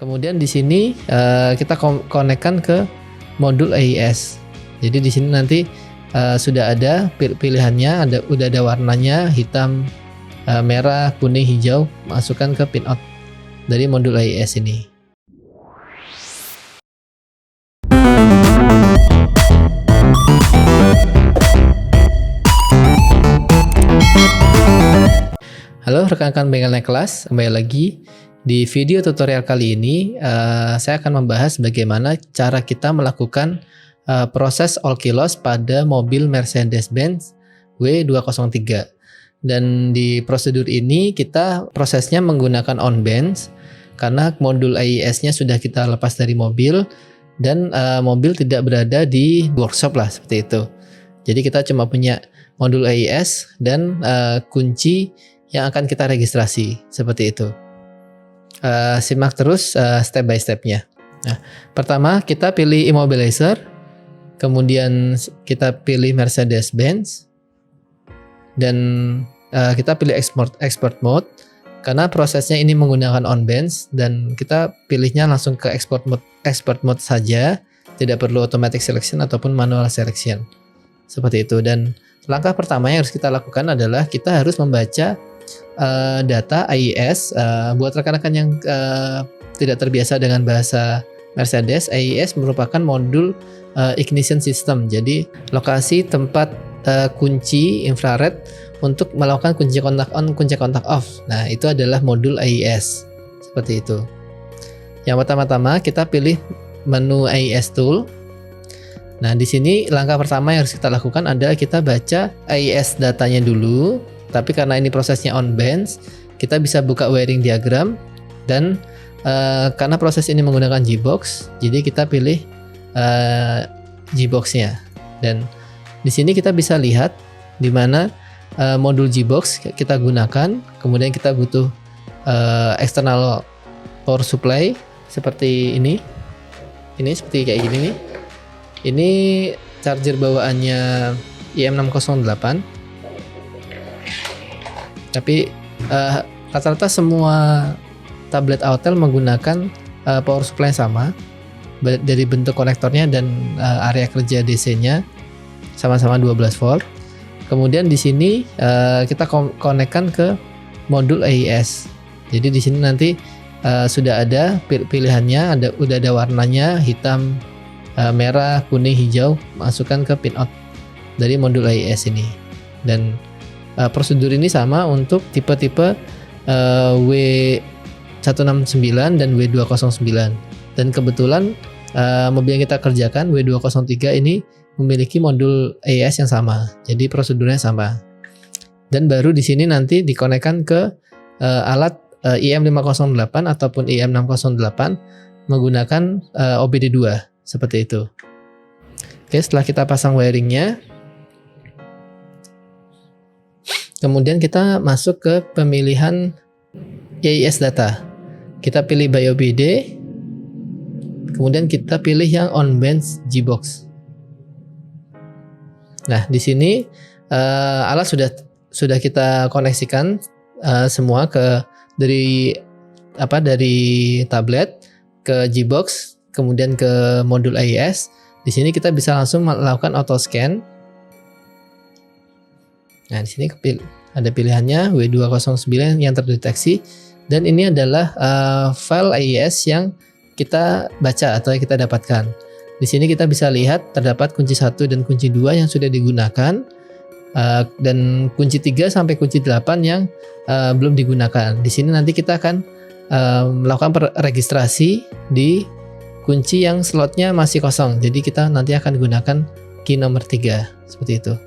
Kemudian di sini kita konekkan ke modul AIS. Jadi di sini nanti sudah ada pilihannya, udah ada warnanya hitam, merah, kuning, hijau. Masukkan ke pinout dari modul AIS ini. Halo rekan-rekan Bengkel Naik Kelas, kembali lagi. Di video tutorial kali ini saya akan membahas bagaimana cara kita melakukan proses all keyless pada mobil Mercedes-Benz W203. Dan di prosedur ini kita prosesnya menggunakan on bench karena modul AIS-nya sudah kita lepas dari mobil dan mobil tidak berada di workshop lah, seperti itu. Jadi kita cuma punya modul AIS dan kunci yang akan kita registrasi, seperti itu. Simak terus step by stepnya. Nah, pertama kita pilih immobilizer, kemudian kita pilih Mercedes-Benz, dan kita pilih export mode karena prosesnya ini menggunakan on bench dan kita pilihnya langsung ke export mode saja, tidak perlu automatic selection ataupun manual selection, seperti itu. Dan langkah pertama yang harus kita lakukan adalah kita harus membaca data AIS. Buat rekan-rekan yang tidak terbiasa dengan bahasa Mercedes, AIS merupakan modul ignition system. Jadi lokasi tempat kunci infrared untuk melakukan kunci kontak on, kunci kontak off. Nah, itu adalah modul AIS. Seperti itu. Yang pertama-tama kita pilih menu AIS tool. Nah, di sini langkah pertama yang harus kita lakukan adalah kita baca AIS datanya dulu. Tapi karena ini prosesnya on bench, kita bisa buka wiring diagram dan karena proses ini menggunakan G-box, jadi kita pilih G-box-nya. Dan di sini kita bisa lihat di mana modul G-box kita gunakan. Kemudian kita butuh external power supply seperti ini. Ini seperti kayak gini nih. Ini charger bawaannya IM608. Tapi rata-rata semua tablet Autel menggunakan power supply yang sama, dari bentuk konektornya dan area kerja DC-nya sama-sama 12 volt. Kemudian di sini kita konekkan ke modul AIS. Jadi di sini nanti sudah ada pilihannya, udah ada warnanya hitam, merah, kuning, hijau. Masukkan ke pinout dari modul AIS ini. Dan prosedur ini sama untuk tipe-tipe W169 dan W209. Dan kebetulan mobil yang kita kerjakan W203 ini memiliki modul AIS yang sama. Jadi prosedurnya sama. Dan baru di sini nanti dikonekkan ke alat IM508 ataupun IM608 menggunakan OBD2 seperti itu. Oke, setelah kita pasang wiringnya, kemudian kita masuk ke pemilihan AIS data. Kita pilih by OBD. Kemudian kita pilih yang on bench G-box. Nah, di sini alat sudah kita koneksikan semua dari tablet ke G-box, kemudian ke modul AIS. Di sini kita bisa langsung melakukan auto scan. Nah, di sini ada pilihannya W209 yang terdeteksi, dan ini adalah file AIS yang kita baca atau yang kita dapatkan. Di sini kita bisa lihat terdapat kunci 1 dan kunci 2 yang sudah digunakan, dan kunci 3 sampai kunci 8 yang belum digunakan. Di sini nanti kita akan melakukan registrasi di kunci yang slotnya masih kosong. Jadi kita nanti akan gunakan key nomor 3 seperti itu.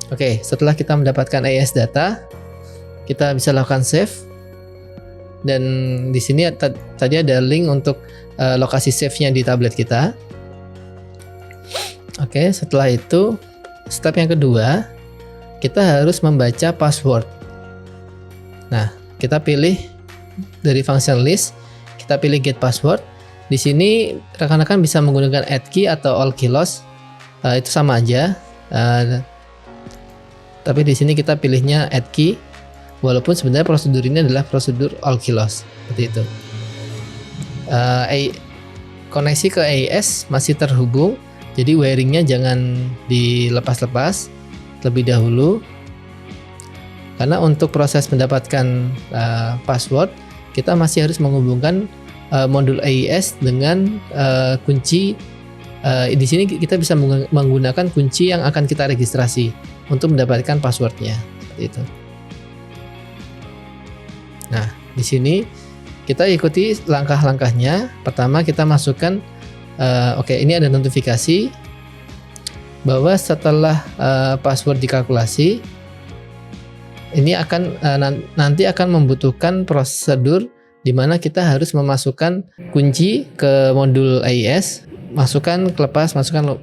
Oke, setelah kita mendapatkan AIS data, kita bisa lakukan save. Dan di sini tadi ada link untuk lokasi save-nya di tablet kita. Oke, setelah itu step yang kedua, kita harus membaca password. Nah, kita pilih dari function list, kita pilih get password. Di sini rekan-rekan bisa menggunakan add key atau all keyless, itu sama aja. Tapi di sini kita pilihnya add key, walaupun sebenarnya prosedur ini adalah prosedur all keyless, seperti itu. koneksi ke AES masih terhubung, jadi wiringnya jangan dilepas-lepas lebih dahulu, karena untuk proses mendapatkan password kita masih harus menghubungkan modul AES dengan kunci. Di sini kita bisa menggunakan kunci yang akan kita registrasi untuk mendapatkan passwordnya, seperti itu. Nah, di sini kita ikuti langkah-langkahnya. Pertama kita masukkan, ini ada notifikasi bahwa setelah password dikalkulasi, ini akan nanti akan membutuhkan prosedur di mana kita harus memasukkan kunci ke modul AES, masukkan,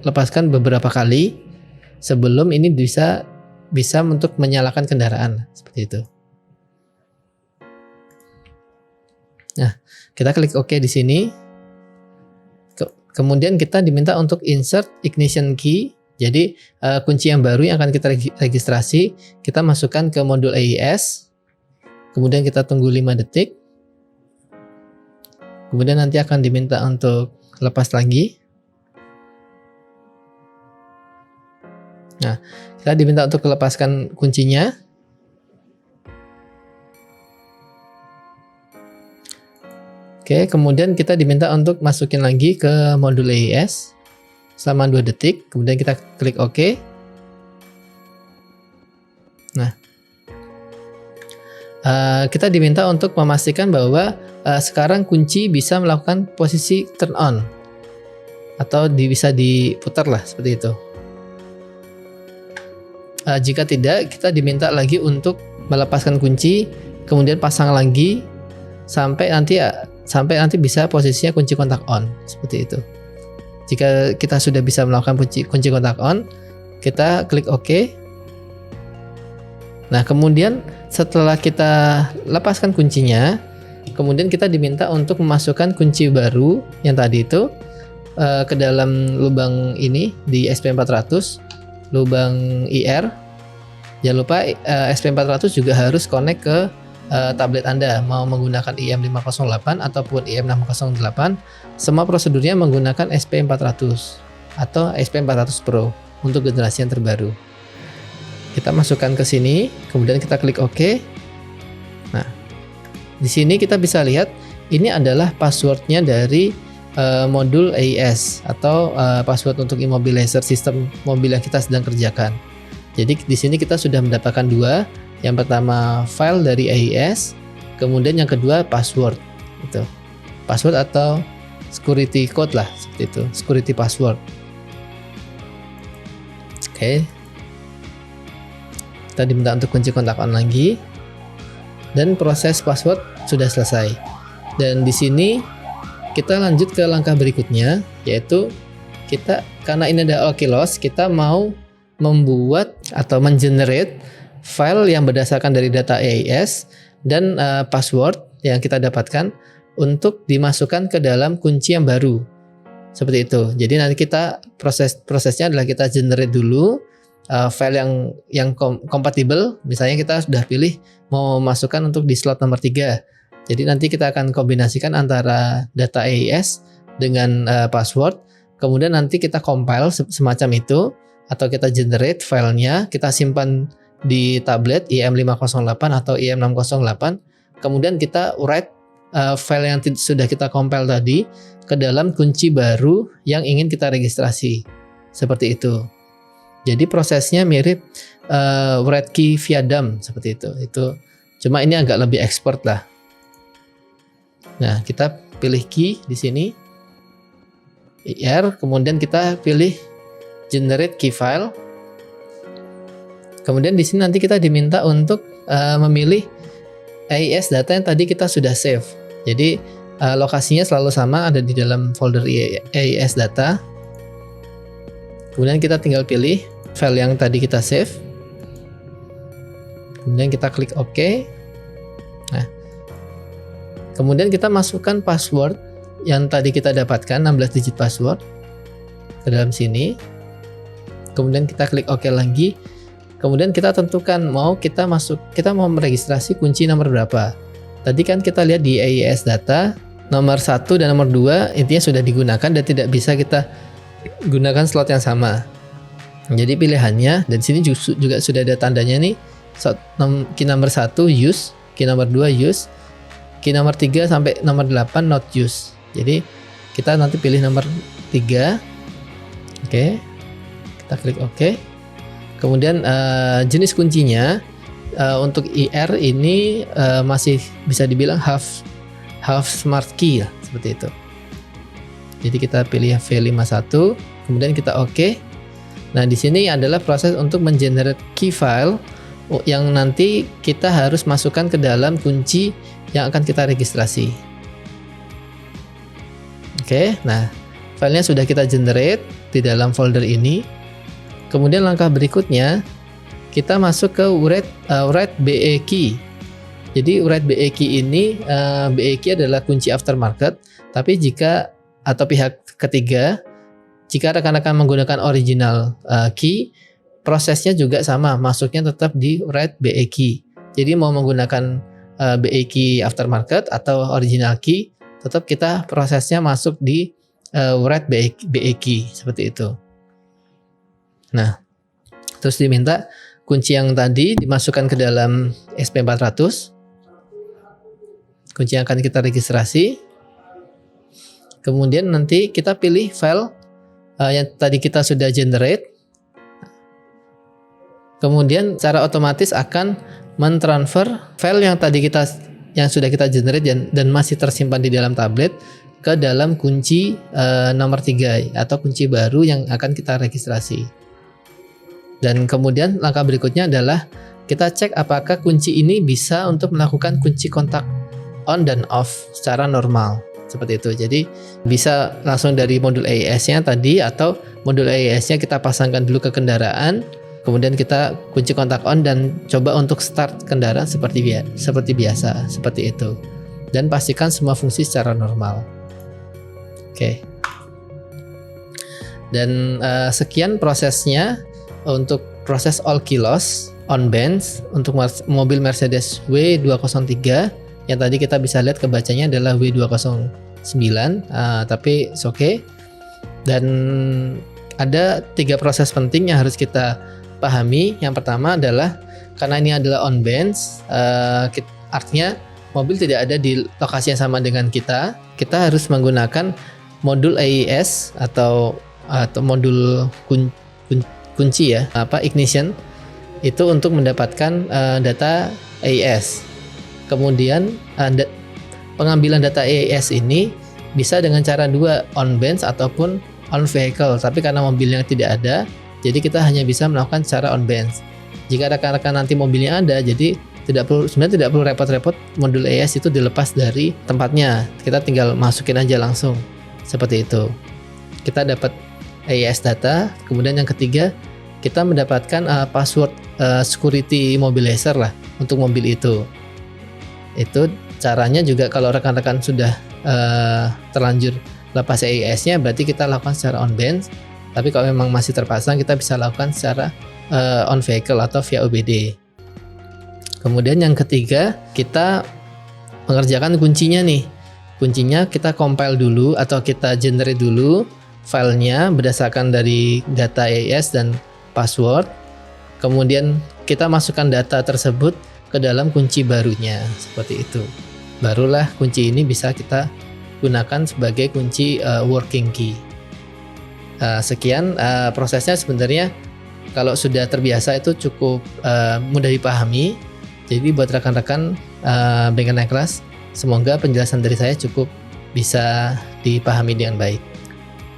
lepaskan beberapa kali sebelum ini bisa untuk menyalakan kendaraan, seperti itu. Nah, kita klik OK di sini. Kemudian kita diminta untuk insert ignition key. Jadi kunci yang baru yang akan kita registrasi, kita masukkan ke modul AES. Kemudian kita tunggu 5 detik. Kemudian nanti akan diminta untuk lepas lagi. Nah, kita diminta untuk melepaskan kuncinya. Oke, kemudian kita diminta untuk masukin lagi ke modul AES selama 2 detik, kemudian kita klik OK. Nah, kita diminta untuk memastikan bahwa sekarang kunci bisa melakukan posisi turn on atau bisa diputar lah, seperti itu. Jika tidak, kita diminta lagi untuk melepaskan kunci, kemudian pasang lagi sampai nanti bisa posisinya kunci kontak on, seperti itu. Jika kita sudah bisa melakukan kunci kontak on, kita klik OK. Nah, kemudian setelah kita lepaskan kuncinya, kemudian kita diminta untuk memasukkan kunci baru yang tadi itu ke dalam lubang ini di SP400, lubang IR. Jangan lupa SP400 juga harus connect ke tablet Anda, mau menggunakan IM508 ataupun IM608, semua prosedurnya menggunakan SP400 atau SP400 Pro untuk generasi yang terbaru. Kita masukkan ke sini, kemudian kita klik OK. Nah, di sini kita bisa lihat ini adalah passwordnya dari modul AES atau password untuk immobilizer sistem mobil yang kita sedang kerjakan. Jadi di sini kita sudah mendapatkan 2. Yang pertama file dari AES, kemudian yang kedua password. Itu password atau security code lah, seperti itu, security password. Oke. Kita diminta untuk kunci kontak on lagi, dan proses password sudah selesai. Dan di sini kita lanjut ke langkah berikutnya, yaitu karena ini ada OLKilos, kita mau membuat atau mengenerate file yang berdasarkan dari data AES dan password yang kita dapatkan untuk dimasukkan ke dalam kunci yang baru, seperti itu. Jadi nanti kita prosesnya adalah kita generate dulu file yang kompatibel. Misalnya kita sudah pilih mau masukkan untuk di slot nomor 3. Jadi nanti kita akan kombinasikan antara data AES dengan password. Kemudian nanti kita compile semacam itu, atau kita generate filenya, kita simpan di tablet IM508 atau IM608. Kemudian kita write file yang sudah kita compile tadi ke dalam kunci baru yang ingin kita registrasi, seperti itu. Jadi prosesnya mirip write key via dump, seperti itu. Cuma ini agak lebih expert lah. Nah, kita pilih key di sini IR, kemudian kita pilih generate key file. Kemudian di sini nanti kita diminta untuk memilih AES data yang tadi kita sudah save. Jadi lokasinya selalu sama, ada di dalam folder AES data. Kemudian kita tinggal pilih file yang tadi kita save. Kemudian kita klik OK. Nah, kemudian kita masukkan password yang tadi kita dapatkan, 16 digit password, ke dalam sini. Kemudian kita klik OK lagi. Kemudian kita tentukan kita mau meregistrasi kunci nomor berapa. Tadi kan kita lihat di AES data nomor 1 dan nomor 2 intinya sudah digunakan dan tidak bisa kita gunakan slot yang sama. Jadi pilihannya, dan di sini juga sudah ada tandanya nih, key number 1 use, key number 2 use, key nomor 3 sampai nomor 8 not use. Jadi kita nanti pilih nomor 3. Oke. Kita klik OK. Kemudian jenis kuncinya untuk IR ini masih bisa dibilang half smart key ya, seperti itu. Jadi kita pilih V51, kemudian kita OK. Nah, di sini adalah proses untuk mengenerate key file yang nanti kita harus masukkan ke dalam kunci yang akan kita registrasi. Oke, nah filenya sudah kita generate di dalam folder ini. Kemudian langkah berikutnya kita masuk ke write BE key. Jadi write BE key ini, BE key adalah kunci aftermarket, tapi jika atau pihak ketiga, jika rekan-rekan menggunakan original key, prosesnya juga sama, masuknya tetap di write BE key. Jadi mau menggunakan BE key aftermarket atau original key, tetap kita prosesnya masuk di write BE key, seperti itu. Nah, terus diminta kunci yang tadi dimasukkan ke dalam SP400, kunci yang akan kita registrasi. Kemudian nanti kita pilih file yang tadi kita sudah generate. Kemudian secara otomatis akan mentransfer file yang sudah kita generate dan masih tersimpan di dalam tablet ke dalam kunci nomor 3 atau kunci baru yang akan kita registrasi. Dan kemudian langkah berikutnya adalah kita cek apakah kunci ini bisa untuk melakukan kunci kontak on dan off secara normal. Seperti itu. Jadi bisa langsung dari modul AES-nya tadi, atau modul AES-nya kita pasangkan dulu ke kendaraan, kemudian kita kunci kontak on dan coba untuk start kendaraan seperti biasa, seperti itu. Dan pastikan semua fungsi secara normal. Oke. Dan sekian prosesnya untuk proses all key loss on bands untuk mobil Mercedes W203. Yang tadi kita bisa lihat kebacanya adalah W209, tapi it's okay. Dan ada 3 proses penting yang harus kita pahami. Yang pertama adalah karena ini adalah on bands, artinya mobil tidak ada di lokasi yang sama dengan kita harus menggunakan modul AES atau modul kunci ya, ignition itu untuk mendapatkan data AES. Kemudian pengambilan data AES ini bisa dengan cara 2, on bands ataupun on vehicle. Tapi karena mobilnya tidak ada, jadi kita hanya bisa melakukan secara on bands. Jika rekan-rekan nanti mobilnya ada, jadi sebenarnya tidak perlu repot-repot modul AES itu dilepas dari tempatnya. Kita tinggal masukin aja langsung. Seperti itu. Kita dapat AES data. Kemudian yang ketiga, kita mendapatkan password security mobilizer lah untuk mobil itu. Itu caranya juga kalau rekan-rekan sudah terlanjur lepas AES-nya, berarti kita lakukan secara on bands. Tapi kalau memang masih terpasang, kita bisa lakukan secara on vehicle atau via OBD. Kemudian yang ketiga, kita mengerjakan kuncinya nih. Kuncinya kita compile dulu atau kita generate dulu filenya berdasarkan dari data AES dan password. Kemudian kita masukkan data tersebut ke dalam kunci barunya, seperti itu. Barulah kunci ini bisa kita gunakan sebagai kunci working key. Sekian prosesnya. Sebenarnya kalau sudah terbiasa itu cukup mudah dipahami. Jadi buat rekan-rekan bengkel naik kelas, semoga penjelasan dari saya cukup bisa dipahami dengan baik.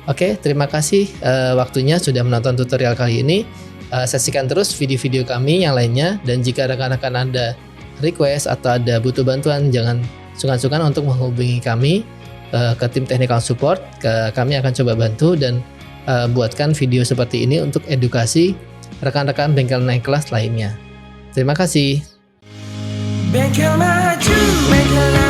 Oke, terima kasih waktunya sudah menonton tutorial kali ini. Saksikan terus video-video kami yang lainnya, dan jika rekan-rekan ada request atau ada butuh bantuan, jangan sungkan-sungkan untuk menghubungi kami ke tim technical support. Kami akan coba bantu dan buatkan video seperti ini untuk edukasi rekan-rekan bengkel naik kelas lainnya. Terima kasih. Bengkel maju, bengkel